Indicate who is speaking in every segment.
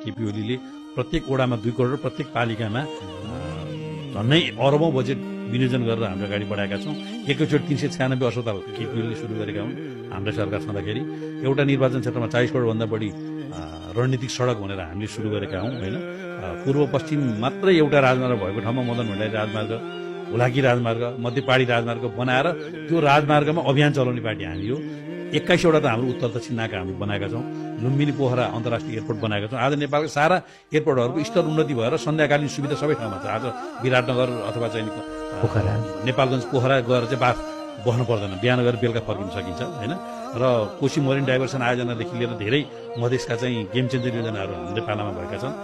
Speaker 1: केपी ओलीले प्रत्येक वडामा 2 करोड प्रत्येक पालिकामा झन्नै अरबौं बजेट विनियोजन गरेर हाम्रो अगाडि बढाएका छौँ। एकैचोटि 396 अस्पताल केपी ओलीले सुरु गरेका हुन् हाम्रो सरकार छँदाखेरि। एउटा निर्वाचन क्षेत्रमा 40 करोडभन्दा बढी रणनीतिक सडक भनेर हामीले सुरु गरेका हौँ होइन। पूर्व पश्चिम मात्रै एउटा राजमार्ग भएको ठाउँमा मदन भण्डारी राजमार्ग, हुलाकी राजमार्ग, मध्यपाडी राजमार्ग बनाएर त्यो राजमार्गमा अभियान चलाउने पार्टी हामी हो। 21वटा त हाम्रो उत्तर दक्षिण नाका हामीले बनाएका छौँ। लुम्बिनी पोखरा अन्तर्राष्ट्रिय एयरपोर्ट बनाएका छौँ। आज नेपालको सारा एयरपोर्टहरूको स्तर उन्नति भएर सन्ध्याकालीन सुविधा सबै ठाउँमा छ। आज विराटनगर अथवा चाहिँ
Speaker 2: पोखरा
Speaker 1: नेपालगञ्ज पोखरा गएर चाहिँ बास बस्नु पर्दैन, बिहान गएर बेलुका फर्किन सकिन्छ होइन। र कोशी मरिन डाइभर्सन आयोजनादेखि लिएर धेरै मधेसका चाहिँ गेम चेन्जर योजनाहरू हामीले पालामा भएका छन्।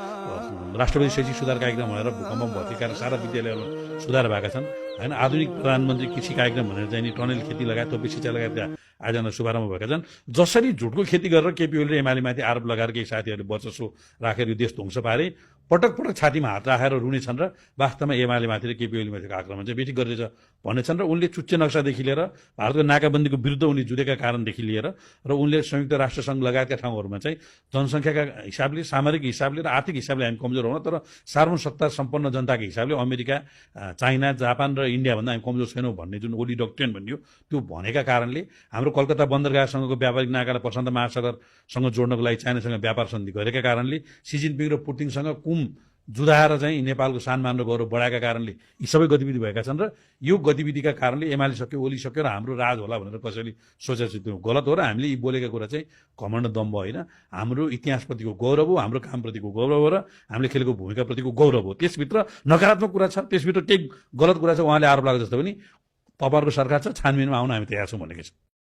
Speaker 1: राष्ट्रपति शैक्षिक सुधार कार्यक्रम भनेर भूकम्प भएको कारण सारा विद्यालयहरू सुधार भएका छन् होइन। आधुनिक प्रधानमन्त्री कृषि कार्यक्रम भनेर चाहिँ नि टनेल खेती लगायत थोपी सिँचाइ लगायतका आयोजना शुभारम्भ भएका छन्। जसरी झुटको खेती गरेर केपी ओली र एमालेमाथि आरोप लगाएर केही साथीहरूले वर्चस्व राखेर यो देश ध्वंस पारे, पटक पटक छातीमा हात राखेर रुनेछन् र वास्तवमा एमालेमाथि र केपी ओलीमाथिको आक्रमण चाहिँ बेठी गरिरहेछ भनेछन्। र उनले चुच्चे नक्सादेखि लिएर भारतको नाकाबन्दीको विरुद्ध उनले जुधेका कारणदेखि लिएर र उनले संयुक्त राष्ट्रसङ्घ लगायतका ठाउँहरूमा चाहिँ जनसङ्ख्याका हिसाबले, सामरिक हिसाबले र आर्थिक हिसाबले हामी कमजोर हुन, तर सार्वभौम सत्ता सम्पन्न जनताको हिसाबले अमेरिका, चाइना, जापान र इन्डियाभन्दा हामी कमजोर छैनौँ भन्ने जुन ओली डक्ट्रिन भनियो त्यो भनेका कारणले हाम्रो कलकत्ता बन्दरगाहसँगको व्यापारिक नाकालाई प्रशान्त महासागरसँग जोड्नको लागि चाइनासँग व्यापार सन्धि गरेका कारणले सी जिनपिङ र पुटिनसँग कुम जुधाएर चाहिँ नेपालको सम्मान र गौरव बढाएका कारणले यी सबै गतिविधि भएका छन्। र यो गतिविधिका कारणले एमाले सक्यो, ओली सक्यो र हाम्रो राज होला भनेर कसैले सोचेको त्यो गलत हो। र हामीले यी बोलेका कुरा चाहिँ घमण्ड दम्भ होइन, हाम्रो इतिहासप्रतिको गौरव हो, हाम्रो कामप्रतिको गौरव हो र हामीले खेलेको भूमिकाप्रतिको गौरव हो। त्यसभित्र नकारात्मक कुरा छ, त्यसभित्र केही गलत कुरा छ, उहाँले आरोप लाग्यो जस्तो पनि तपाईँहरूको सरकार छ, छानबिनमा आउन हामी तयार छौँ भनेको छ।